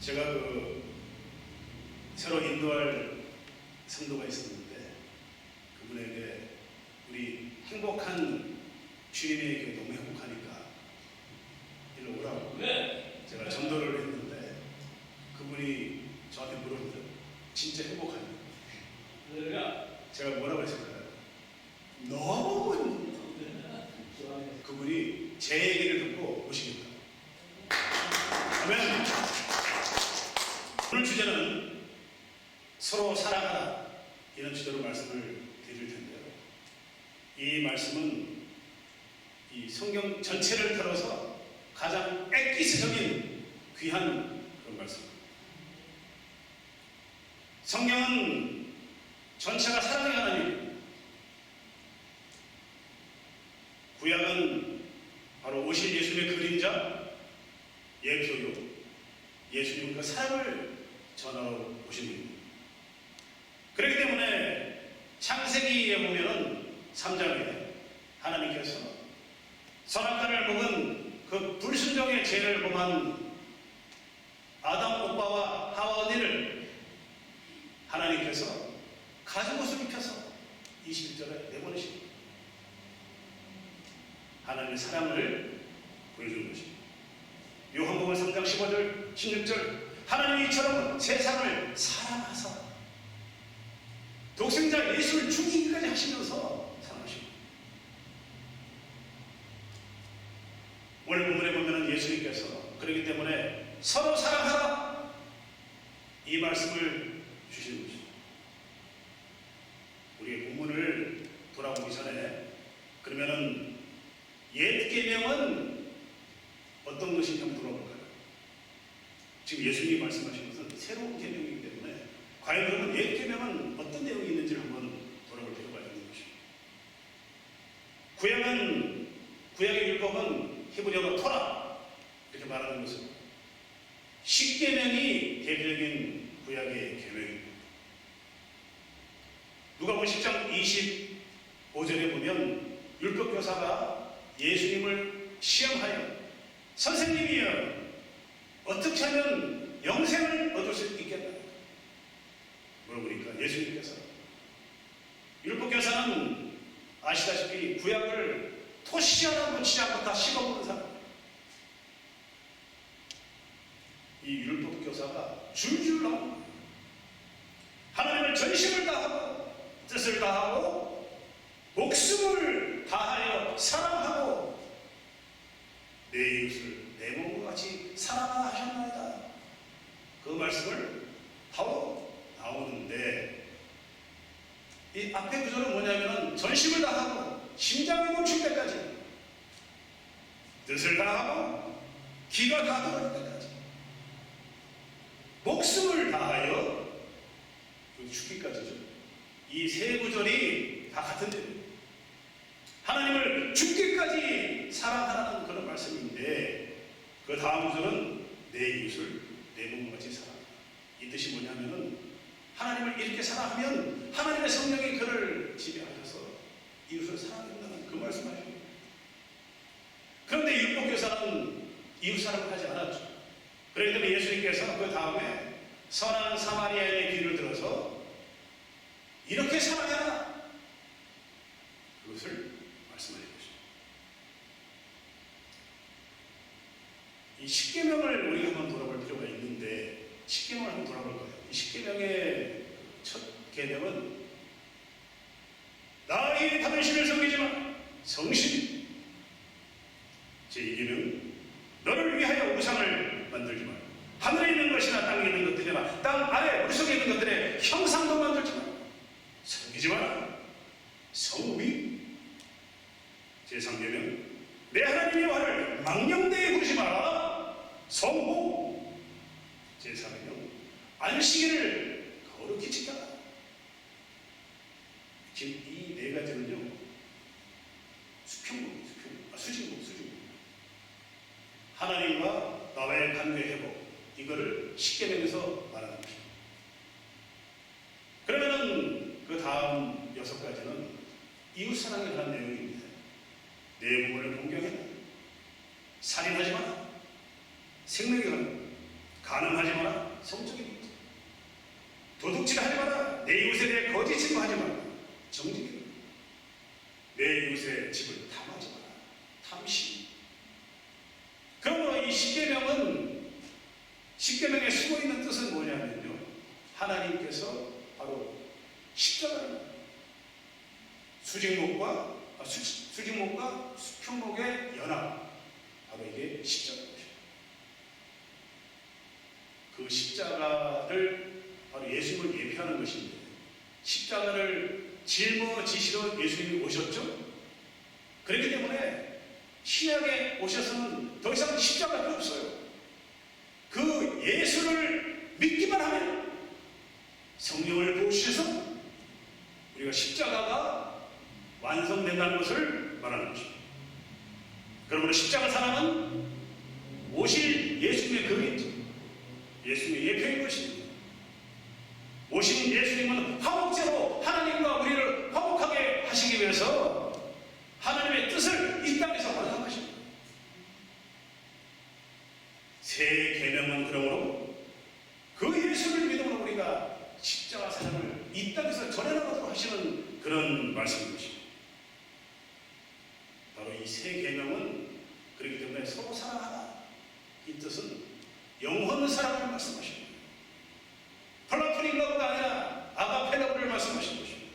제가 새로 인도할 성도가 있었는데 그분에게 우리 행복한 주님의 교회 너무 행복하니까 일로 오라고 제가 전도를 했는데 그분이 저한테 물어보더라고요. 진짜 행복하냐? 제가 뭐라고 했을까요? 너무 행복해요. 그분이 제 얘기를 듣고 오시겠다. 그러면 오늘 주제는 서로 사랑하라 이런 주제로 말씀을 드릴 텐데요. 이 말씀은 이 성경 전체를 들어서 가장 엑기스적인 귀한 그런 말씀입니다. 성경은 전체가 사랑의 하나님, 구약은 바로 오실 예수님의 그림자, 예표요, 예수님 그 사랑을 전하러 오신 분입니다. 그렇기 때문에 창세기에 보면은 3장에 하나님께서 선악과를 먹은 그 불순종의 죄를 범한 아담 오빠와 하와 언니를 하나님께서 가죽옷을 입혀서 21절에 내보내십니다. 하나님의 사랑을 보여주는 것입니다. 요한복음 3장 15절 16절 하나님이 이처럼 세상을 사랑하사 독생자 예수를 죽이기까지 하시면서 사랑하십니다. 오늘 본문에 보면 예수님께서 그렇기 때문에 서로 사랑하라 이 말씀을 주시는 것입니다. 우리의 본문을 돌아보기 전에 그러면은 옛 계명은 어떤 것인지 한번 돌아볼까요? 지금 예수님이 말씀하신 것은 새로운 계명이기 때문에 과연 그러면 옛 계명은 어떤 내용이 있는지를 한번 돌아볼 필요가 있는 것입니다. 구약의 율법은 히브리어로 토라 이렇게 말하는 것은 십계명이 대표적인 구약의 계명입니다. 누가복음 10장 25절에 보면 율법교사가 예수님을 시험하여 선생님이여 어떻게 하면 영생을 얻을 수 있겠나 물어보니까 예수님께서 율법교사는 아시다시피 구약을 토시 하나 놓치지 않고 다 씹어보는 사람. 이 율법교사가 줄줄 나옵니다. 하나님을 전심을 다하고 뜻을 다하고 목숨을 다하여 사랑하고 내 이웃을 내 몸과 같이 사랑하라 하셨나이다. 그 말씀을 바로 나오는데 이 앞에 구절은 뭐냐면 전심을 다하고 심장이 멈출 때까지 뜻을 다하고 기가 다 들어올 때까지 목숨을 다하여 죽기까지죠. 이 세 구절이 다 같은 데입니다. 하나님을 죽기까지 사랑하라는 그런 말씀인데 그 다음 구절은 내 이웃을 내 몸과 같이 사랑하라. 이 뜻이 뭐냐면은 하나님을 이렇게 사랑하면 하나님의 성령이 그를 지배하셔서 이웃을 사랑한다는 그 말씀이에요. 그런데 율법교사는 이웃 사랑을 하지 않았죠. 그렇기 때문에 예수님께서 그 다음에 선한 사마리아인의 귀를 들어서 이렇게 사랑해라 그것을 말씀하신 것입니다. 이 십계명을 우리가 한번 돌아볼 필요가 있는데 십계명을 한번 돌아볼 거예요. 이 십계명의 첫 계명은 나의 다른 신을 섬기지 마. 성신. 제2계명은 너를 위하여 우상을 만들지 마. 하늘에 있는 것이나 땅에 있는 것들이나 땅 아래 물속에 있는 것들의 형상도 만들지 마. 섬기지 마라. 성위. 제3계명 내 하나님 여호와를 망령되이 부르지 마라. 성호. 제4계명 안식일을 거룩히 지켜라. 지금 이 네 가지는요 수직목. 하나님과 나와의 관계 회복 이거를 십계명에서 말하는 것입니다. 그러면은 그 다음 6가지는 이웃 사랑에 관한 내용입니다. 내 부모를 공경해라. 살인하지 마라. 생명에 관한 간음하지 마라. 성적인 문제. 도둑질하지 마라. 내 이웃에 대해 거짓 증거하지 마라. 정직인 문제. 내 이웃의 집을 탐하지 마라. 탐심. 그러므로 이 십계명에 숨어있는 뜻은 뭐냐면요, 하나님께서 바로 십자가를 수직목과 수평목의 연합, 바로 이게 십자가입니다. 그 십자가를 바로 예수님을 예표하는 것인데, 십자가를 짊어지시러 예수님이 오셨죠. 그렇기 때문에 신약에 오셔서는 더 이상 십자가가 없어요. 그 예수를 믿기만 하면 성령을 부으셔서 우리가 십자가가 완성된다는 것을 말하는 것입니다. 그러므로 십자가 사랑은 오실 예수님의 그림자, 예수님의 예표인 것입니다. 오신 예수님은 화목제로 하나님과 우리를 화목하게 하시기 위해서 하나님의 뜻을 이 땅에서 완성하십니다. 새 계명은 그러므로 그 예수를 믿음으로 우리가 십자가 사랑을 이 땅에서 전해나가도록 하시는 그런 말씀인 것입니다. 바로 이 새 계명은 그렇기 때문에 서로 사랑하라, 이 뜻은 영혼 사랑을 말씀하십니다. 플라토닉 러브가 아니라 아가페 러브를 말씀하신 것입니다.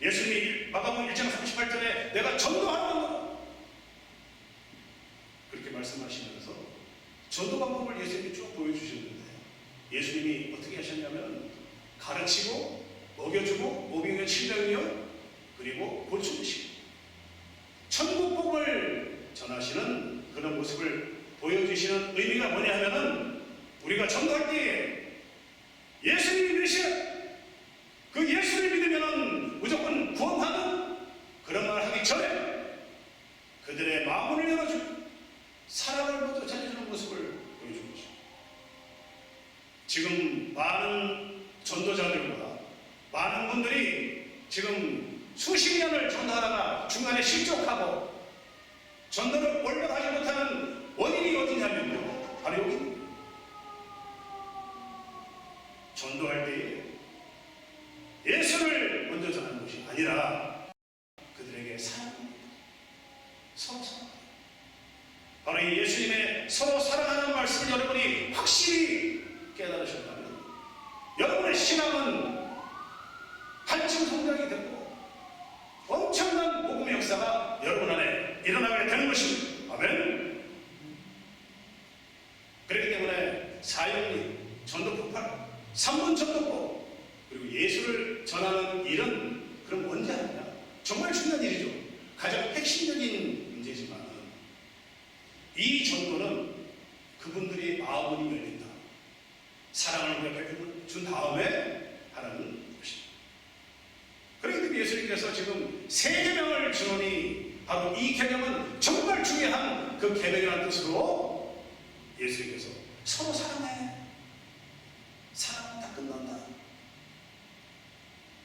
예수님이 마가복음 1장 38절에 내가 전도하는 거다, 그렇게 말씀하시면서 전도 방법을 예수님이 쭉 보여주셨는데, 예수님이 어떻게 하셨냐면 가르치고 먹여주고 오병이어 700여 그리고 고쳐주시고 천국복을 전하시는 그런 모습을 보여주시는 의미가 뭐냐 하면은, 우리가 전도할 때에 예수님이 메시아, 그 예수를 믿으면은 무조건 구원하는 그런 말을 하기 전에 그들의 마음을 열어주고 사랑을 모두 전해주는 모습을 보여주는 것입니다. 지금 많은 전도자들과 많은 분들이 지금 수십 년을 전도하다가 중간에 실족하고 전도를 올바로 하지 못하는 원인이 어디냐면요, 바로 여기 전도할 때에 예수를 먼저 전하는 것이 아니라 그들에게 사랑합니다. 서로 사랑합니다. 바로 이 예수님의 서로 사랑하는 말씀을 여러분이 확실히 깨달으셨다면 여러분의 신앙은 한층 성장이 되고 엄청난 복음의 역사가 여러분 안에 일어나게 되는 것입니다. 아멘. 그렇기 때문에 사역리, 전도 폭발, 3분 전도법, 그리고 예수를 전하는 일은 그럼 언제 하느냐? 정말 중요한 일이죠. 가장 핵심적인 문제지만 이 전도는 그분들이 마음이 열린다, 사랑을 우리가 베풀어 준 다음에 하라는 것입니다. 그렇기 때문에 예수님께서 지금 새 계명을 주노니 바로 이 계명은 정말 중요한 그 계명이라는 뜻으로 예수님께서 서로 사랑해, 사랑은 다 끝난다.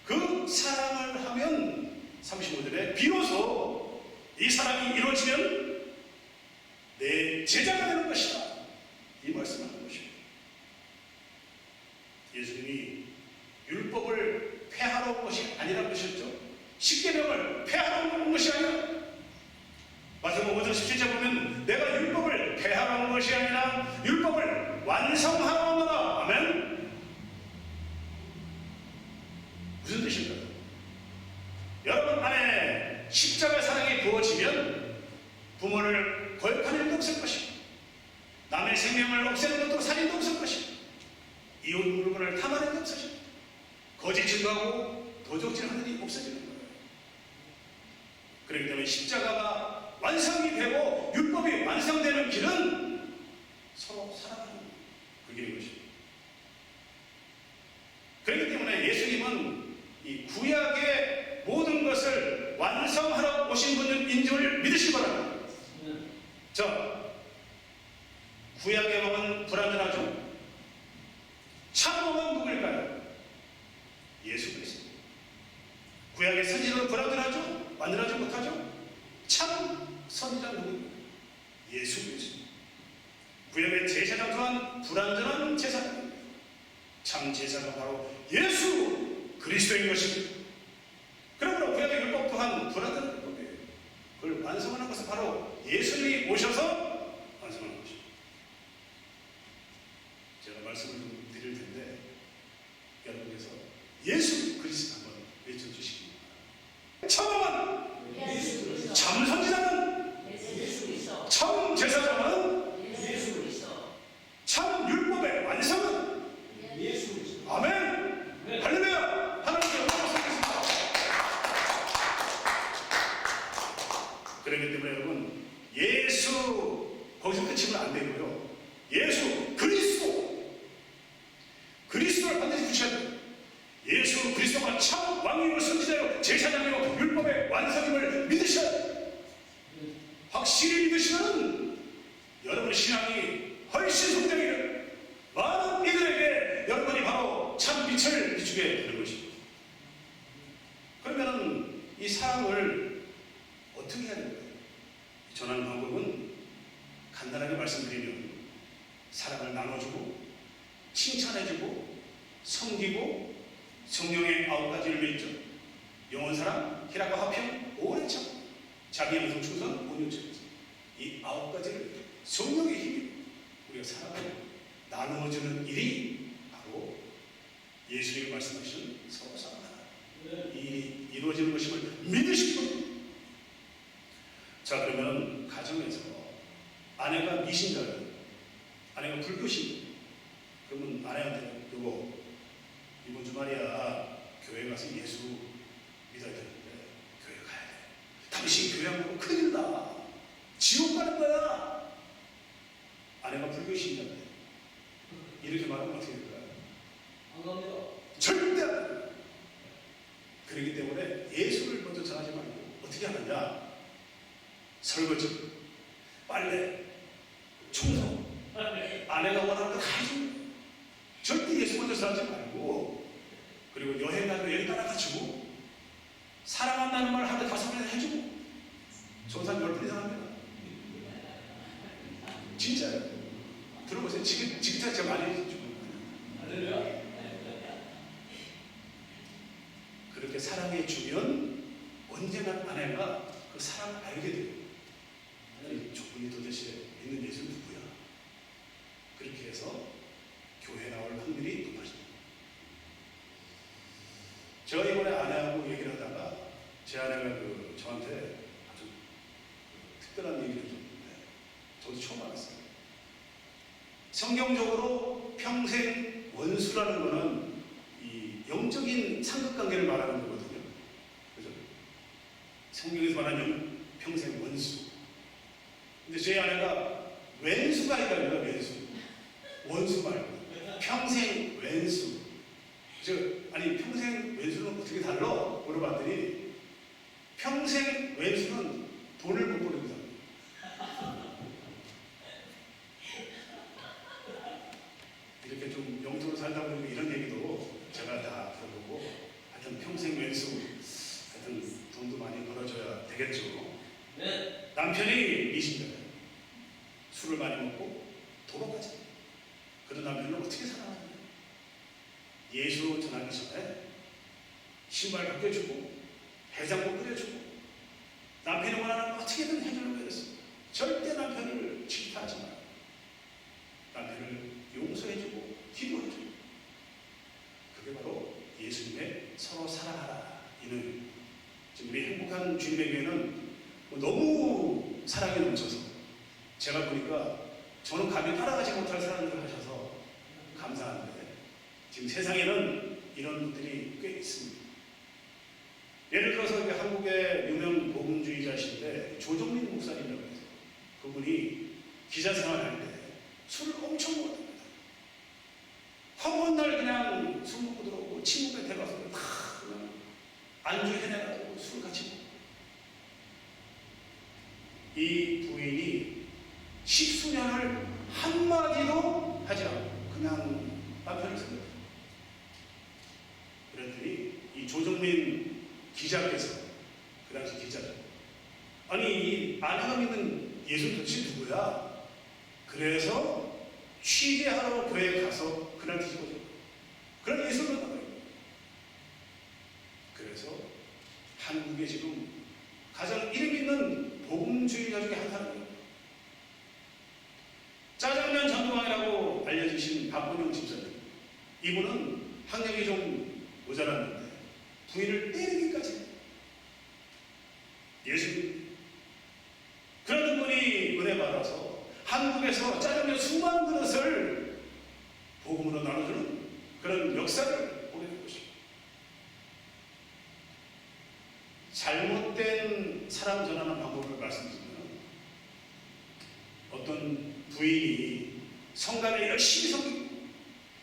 그 사랑을 하면 35절에 비로소 이 사랑이 이루어지면 내 제자가 되는 것이다, 이 말씀을 하는 것입니다. 예수님이 율법을 폐하러 온 것이 아니라고 하셨죠. 십계명을 폐하러 온 것이 아니라, 마태복음 5장 17절 보면 내가 율법을 폐하러 온 것이 아니라 율법을 완성하러 온다. 아멘. 무슨 뜻입니까? 여러분 안에 십자가 사랑이 부어지면 부모를 거역하는 일도 없을 것입니다. 남의 생명을 없애는 것도 살인도 없을 것입니다. 이웃 물건을 탐하는 게 없어집니다. 거짓 증거하고 도적질하는 일이 없어지는 거예요. 그렇기 때문에 십자가가 완성이 되고 율법이 완성되는 길은 서로 사랑하는 그 길인 것입니다. 그렇기 때문에 예수님은 이 구약의 모든 것을 완성하러 오신 분인 줄 믿으시기 바랍니다. 구약의 왕은 불완전하죠. 참 왕은 누구일까요? 예수 그리스도. 구약의 선지자는 불완전하죠? 완전하지 못하죠? 참 선지자는 누구입니까? 예수 그리스도. 구약의 제사장 또한 불완전한 제사장입니다. 참 제사가 바로 예수 그리스도인 것입니다. 그러므로 구약의 율법 또한 불완전한 율법이에요. 그걸 완성하는 것은 바로 예수님이 오셔서 완성하는 것입니다. 제가 말씀을 좀 드릴 텐데 여러분께서 예수 그리스도 한번 외쳐주시기 바랍니다. 참음은 예수 그리스도. 참 선지자는 예수 그리스도. 참 제사장은 예수 그리스도. 참 율법의 완성은 예수 그리스도. 아멘. 할렐루야. 하나님께 영광을 드리겠습니다. 그렇기 때문에 여러분 예수 거기서 끝이면 안 되고요. 예수 그리스도를 반드시 붙여야 돼요. 예수 그리스도가 참 왕이고 선지자요 제사장이요 율법의 완성임을 믿으셔야 돼요. 확실히 믿으시면 여러분의 신앙이 훨씬 성장해요. 많은 이들에게 여러분이 바로 참 빛을 비추게 되는 것입니다. 그러면 이 사랑을 어떻게 해야 될까요? 전하는 방법은 간단하게 말씀드리면 사랑을 나눠주고 칭찬해주고 섬기고 성령의 9가지를 믿죠. 영원사랑, 희락과 화평, 오랜 참, 자기 양성, 충성, 온유증. 이 9가지를 성령의 힘이 우리가 사랑을 나누어주는 일이 바로 예수님이 말씀하시는 서로 사랑하라. 이 일이 이루어지는 것임을 믿으시기 바랍니다. 자, 그러면 가정에서 아내가 미신자예요. 아내가 불교신. 그러면 아내한테 여보, 이번 주말이야 교회 가서 예수 믿어야 되는데 교회 가야 돼. 당신 교회 안 가면 큰일 나. 지옥 가는 거야. 아내가 불교신자인데 이렇게 말하면 어떻게 될까요? 안 갑니다. 절대 안 돼요. 그렇기 때문에 예수를 먼저 전하지 말고 어떻게 하느냐? 설거지, 빨래, 청소, 아내가 원하는 거 다 해주는 거예요. 절대 예수 먼저 전하지 말고, 그리고 여행 가도 여행 따라가지고 사랑한다는 말 하루에 5번이나 해주고 정상 10번 이상 합니다. 진짜요. 들어보세요. 지금 제가 많이 해주고 그렇게 사랑해 주면 언젠가 아내가 그 사랑을 알게 돼요. 저분이 도대체 믿는 예수는 누구야? 그렇게 해서 교회 나올 확률이 높아집니다. 제가 이번에 아내하고 얘기를 하다가 제 아내가 저한테 아주 특별한 얘기를 해줬는데 저도 처음 알았어요. 성경적으로 평생 원수라는 거는 이 영적인 상극관계를 말하는 거거든요. 그죠? 성경에서 말하는 평생 원수. 근데 제 아내가 왼수가 아니라 왼수. 원수 말고 평생 왼수. 아니 평생 왼수는 어떻게 달라? 물어봤더니 평생 왼수는 돈을 못 버리고 삽니다. 이렇게 좀 영적으로 살다 보면 이런 얘기도 제가 다 들어보고 하여튼 평생 왼수 하여튼 돈도 많이 벌어줘야 되겠죠. 네. 남편이 미신자예요. 술을 많이 먹고 도박하지. 그런 남편을 어떻게 사랑하냐? 예수 전하기 전에 신발 벗겨주고 해장국 끓여주고 남편이 원하는 거 어떻게든 해주려고 했어요. 절대 남편을 질타하지 마요. 남편을 용서해주고 기도해주고. 그게 바로 예수님의 서로 사랑하라. 이는 지금 우리 행복한 주님에게는 너무 사랑이 넘쳐서 제가 보니까 저는 감히 따라가지 못할 사랑을 하셔서 감사한데 지금 세상에는 이런 분들이 꽤 있습니다. 예를 들어서 한국의 유명 복음주의자신데 조정민 목사님이라고 해서 그분이 기자 생활할 때 술을 엄청 먹었답니다. 허먼 날 그냥 술 먹고 들어오고 친구 곁에 가서 다 그냥 안주 해내가지고 술 같이 먹고. 이 부인이 10수년을 한마디도 하지 않고 그냥 남편을 생각해요. 그랬더니 이 조정민 기자께서 그 당시 기자죠. 아니 이 아내가 믿는 예수는 도대체 누구야? 그래서 취재하러 교회에 가서 그날 뒤집어져. 그런 예수를 만나요. 그래서 한국에 지금 가장 이름 있는 복음주의자 중에 한 사람이에요. 짜장면 전도왕이라고 알려주신 박건영 집사님. 이분은 학력이 좀 모자랐는데 부인을 때리기까지 해요. 예수님. 그런 분이 은혜 받아서 한국에서 짜장면 수만 그릇을 복음으로 나눠주는 그런 역사를 보게 된 것입니다. 잘못된 사람 전하는 방법을 말씀드리면 어떤 부인이 성간에 열심히 섬기고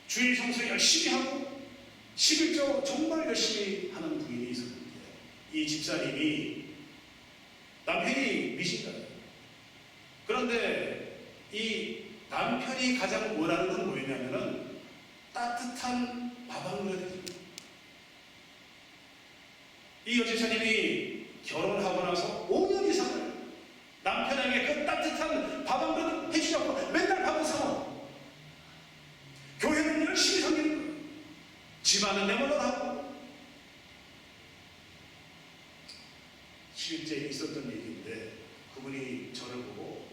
주일 성수 열심히 하고 11조 정말 열심히 하는 부인이 있었는데 이 집사님이 남편이 미신자예요. 그런데 이 남편이 가장 원하는 건 뭐였냐면은 따뜻한 밥 한 그릇입니다. 이 여집사님이 결혼하고 나서 5년 이상을 남편에게 그 따뜻한 밥 한 그릇 해주려고 맨날 밥을 사와. 교회는 열심히 섬기는 거예요. 집안은 내몰라 하고. 실제 있었던 얘기인데 그분이 저를 보고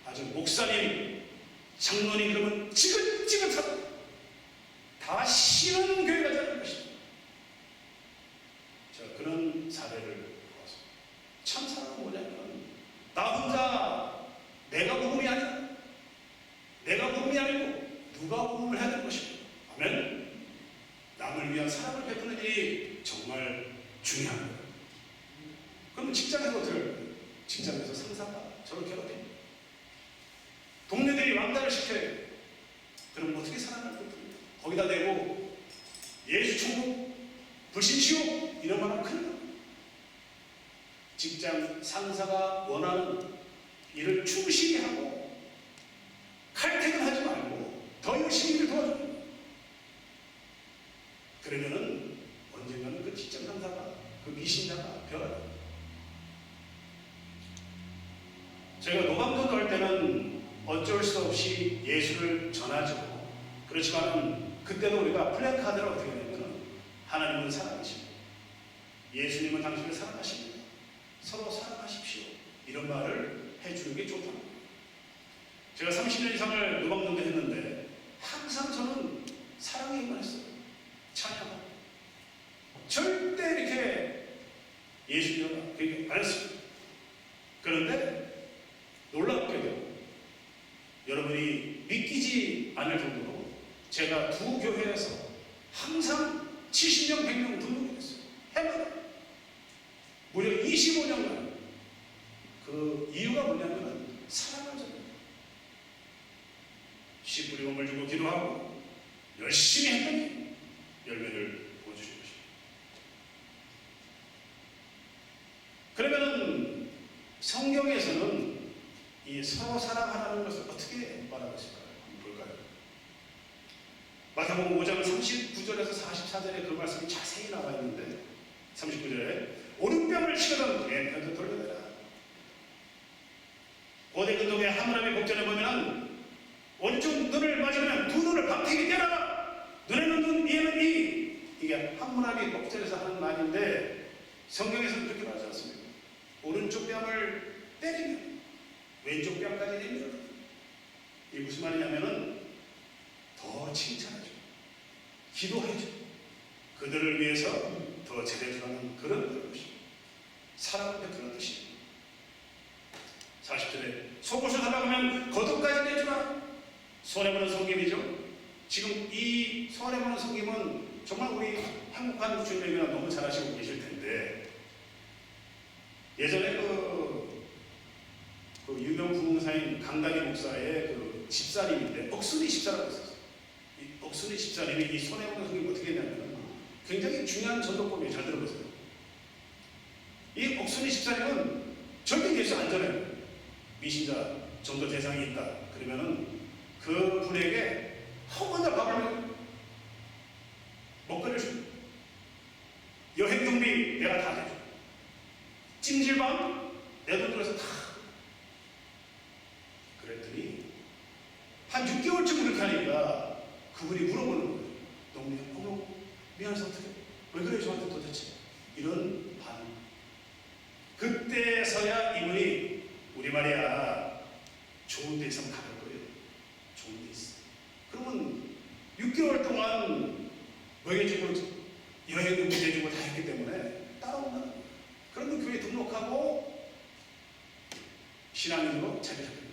아주 목사님, 장로님 그러면 지긋지긋하고 다 싫은 교회가 되는 것입니다. 자, 그런 사례를 보아서 참 사랑은 뭐냐면 나 혼자 내가 복음이 아니라 내가 복음이 아니고 누가 복음을 해야 될 것입니다. 아멘. 남을 위한 사랑을 베푸는 일이 정말 중요한 거예요. 그럼 직장에서 어떻게 할까요? 직장에서 상사가 저를 괴롭힙니다. 동료들이 왕따를 시켜요. 그럼 어떻게 사랑을 베풉니까? 거기다 대고 예수 천국, 불신 지옥 이런 말 하면 큰일 납니다. 직장 상사가 원하는 일을 충실히 하고 칼퇴근하지 말고 더 열심히 일을 도와줍니다. 그러면은 언젠가는 그 직장 상사가 그 미신자가 변합니다. 제가 노방전도 할 때는 어쩔 수 없이 예수를 전하죠. 그렇지만 그때도 우리가 플래카드를 어떻게 하냐면 하나님은 사랑하십니다. 예수님은 당신을 사랑하십니다. 서로 사랑하십시오. 이런 말을 해주는 게 좋다. 제가 30년 이상을 노방전도 했는데 항상 저는 사랑에 임했어요. 찬양하고 절대 이렇게 예수님을 그렇게 안 했습니다. 그런데 놀랍게도 여러분이 믿기지 않을 정도로 제가 두 교회에서 항상 70명, 100명 등록이 됐어요. 해마다. 무려 25년간. 그 이유가 뭐냐면 사랑을 전합니다. 씨 뿌리고 물 주고 기도하고 열심히 했더니 열매를 보여주신 것입니다. 그러면은 성경에서는 이 서로 사랑하라는 것을 어떻게 말하고 있을까요? 한번 볼까요? 마태복음 5장 39절에서 44절에 그 말씀이 자세히 나와 있는데 39절에 오른뺨을 치거든 왼편도 돌려내라. 고대 근동의 하므라비 복전에 보면 오른쪽 눈을 맞으면 두 눈을 방태기 떼라. 눈에는 눈, 이에는 이. 이게 하므라비 복전에서 하는 말인데 성경에서는 그렇게 말하지 않습니다. 오른쪽 뺨을 때리면 왼쪽 뺨까지 내밀어. 이게 무슨 말이냐면은 더 칭찬하죠. 기도하죠. 그들을 위해서 더 잘해주라는 그런 것입니다. 사랑을 베푸는 뜻입니다. 40절에 속옷을 달라고하면 겉옷까지 내주라. 손해보는 섬김이죠. 지금 이 손해보는 섬김은 정말 우리 행복한 주님이랑 너무 잘하시고 계실 텐데 예전에 그 유명 부흥사인 강다기 목사의 그 집사님인데 억순이 집사라고 있었어요. 이 억순이 집사님이 이 손해보는 섬김이 어떻게 했냐면 굉장히 중요한 전도법이에요. 잘 들어보세요. 이 억순이 집사님은 절대 예수 안 전해요. 미신자 전도 대상이 있다. 그러면은 그 분에게 혼자 밥을 먹거리를 줍니다. 여행 경비 내가 다 해줘. 찜질방 내 돈 들어서 다. 그랬더니 한 6개월쯤 그렇게 하니까 그분이 물어보는 거예요. 너무 어머 미안해서 어떡해? 왜 그래 저한테 도대체? 이런 반응. 그때서야 이분이 우리 말이야 좋은 데 있으면 가볼 거예요. 좋은 데 있어. 그러면 6개월 동안 먹여주고 여행도 먹여주고 다 했기 때문에 따라온다는 거예요. 그러면 교회 등록하고 신앙인으로 자격합니다.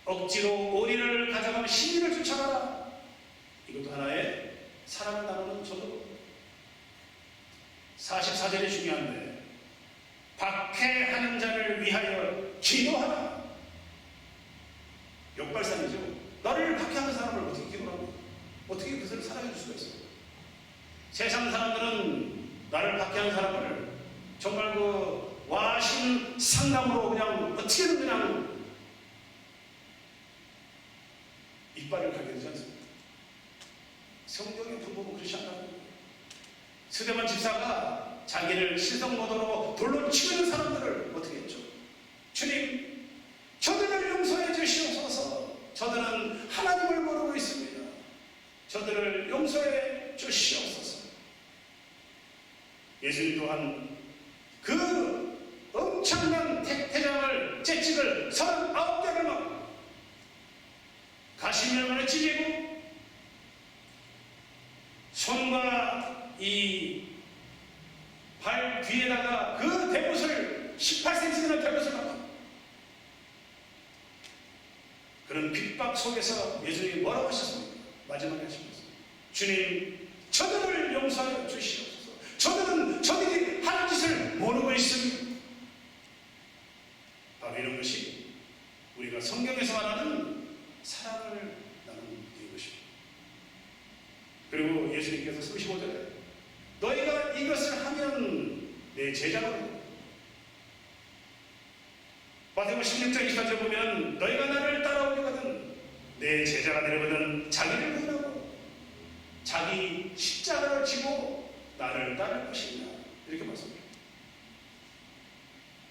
억지로 오리를 가져가면 신리를 쫓아가라. 이것도 하나의 사랑을 나누는 전도. 44절이 중요한데 박해하는 자를 위하여 기도하라. 역발상이죠. 나를 박해하는 사람을 어떻게 기도하고 어떻게 그들을 사랑해 줄 수가 있어요? 세상 사람들은 나를 박해하는 사람을 정말 그 와신 상담으로 그냥 어떻게든 그냥 이빨을 갈게 되지 않습니까? 성경의 불법은 그렇지 않다는 거예요. 스데반 집사가 자기를 신성모독으로 돌로 치는 사람들을 어떻게 했죠? 주님, 저들을 용서해 주시옵소서. 저들은 하나님을 모르고 있습니다. 저들을 용서해 주시옵소서. 예수님 또한 그 엄청난 태장을 채찍을 39개를 막 가시면을 찢고 손과 이 발 뒤에다가 그 대못을 18cm나 대못을 박고 그런 핍박 속에서 예수님이 뭐라고 하셨습니까? 마지막에 하셨습니다. 주님, 저들을 용서하여 주시옵소서. 저들이 하는 짓을 모르고 있습니다. 바로 이런 것이 우리가 성경에서 말하는 사랑을 나누는 것입니다. 그리고 예수님께서 35절에 너희가 이것을 하면 내 제자가 된다. 마태복음 16장 24절 보면 너희가 나를 따라오려거든 내 제자가 되려거든 자기를 부인하고 자기 십자가를 지고 나를 따를 것이냐 이렇게 말씀합니다.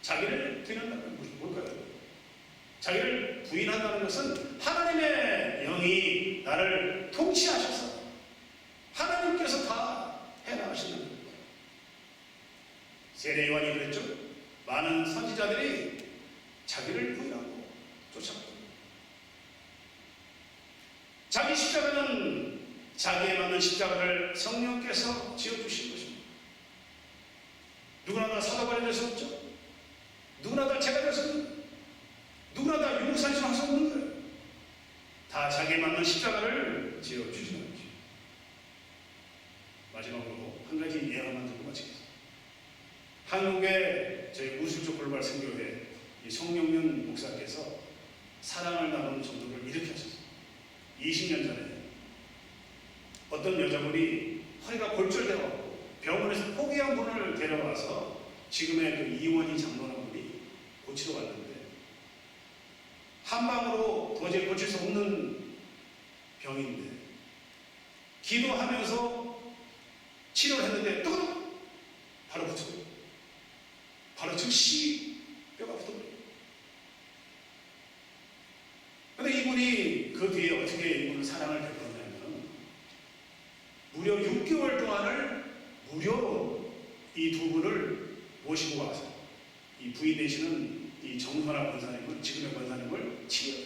자기를 부인한다는 것은 뭘까요? 자기를 부인한다는 것은 하나님의 영이 나를 통치하셔서 하나님께서 다 해나가신다는 거예요. 세례 요한이 그랬죠. 많은 선지자들이 자기를 부인하고 쫓아갔다. 자기 십자가는 자기에 맞는 십자가를 성령께서 지어주신 것입니다. 누구나 다 사도바리 될 수 없죠. 누구나 다 제가 될 수 없는 거예요. 누구나 다 유목사님 할 수 없는 거예요. 다 자기에 맞는 십자가를 지어주시는 거죠. 마지막으로 한 가지 예언만 듣고 마치겠습니다. 한국의 저희 우술적 골발 선교회 송영윤 목사께서 사랑을 나누는 전도를 이렇게 하셨어요. 20년 전에 어떤 여자분이 허리가 골절되어 병원에서 포기한 분을 데려와서 지금의 그 이원희 장로님이 고치러 왔는데 한 방으로 도저히 고칠 수 없는 병인데 기도하면서 치료를 했는데 또 바로 붙어버려요. 바로 즉시 뼈가 붙어버려요. 그런데 이분이 그 뒤에 어떻게 이분을 사랑을 베풀었냐면 무려 6개월 동안을 무료로 이 두 분을 모시고 와서 이 부인 되시는 이 정선아 권사님을 지금의 권사님을 치료해요.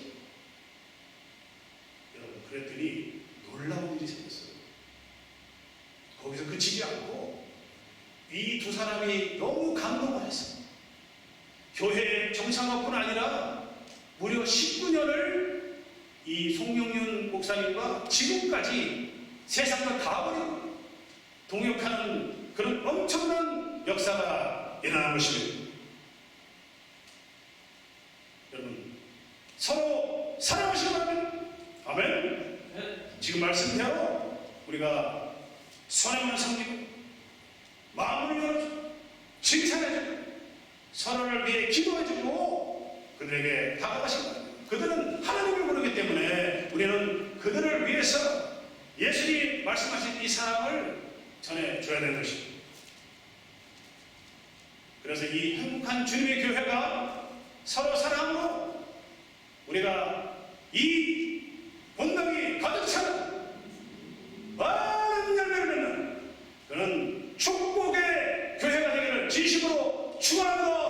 여러분 그랬더니 놀라운 일이 생겼어요. 거기서 그치지 않고 이 두 사람이 너무 감동을 했어요. 교회 정상업뿐 아니라 무려 19년을 이 송영윤 목사님과 지금까지 세상을 다 버리고 동역하는 그런 엄청난 역사가 일어나는 것입니다. 여러분 서로 사랑하시기 바랍니다. 아멘. 지금 말씀대로 우리가 선행을 섬기고 마음을 열어주고 칭찬해주고 서로를 위해 기도해주고 그들에게 다가가시기 바랍니다. 그들은 하나님을 모르기 때문에 우리는 그들을 위해서 예수님이 말씀하신 이 사랑을 전해줘야 되는 것입니다. 그래서 이 행복한 주님의 교회가 서로 사랑으로 우리가 이 본당이 가득 차는 많은 열매를 맺는 그런 축복의 교회가 되기를 진심으로 축원합니다.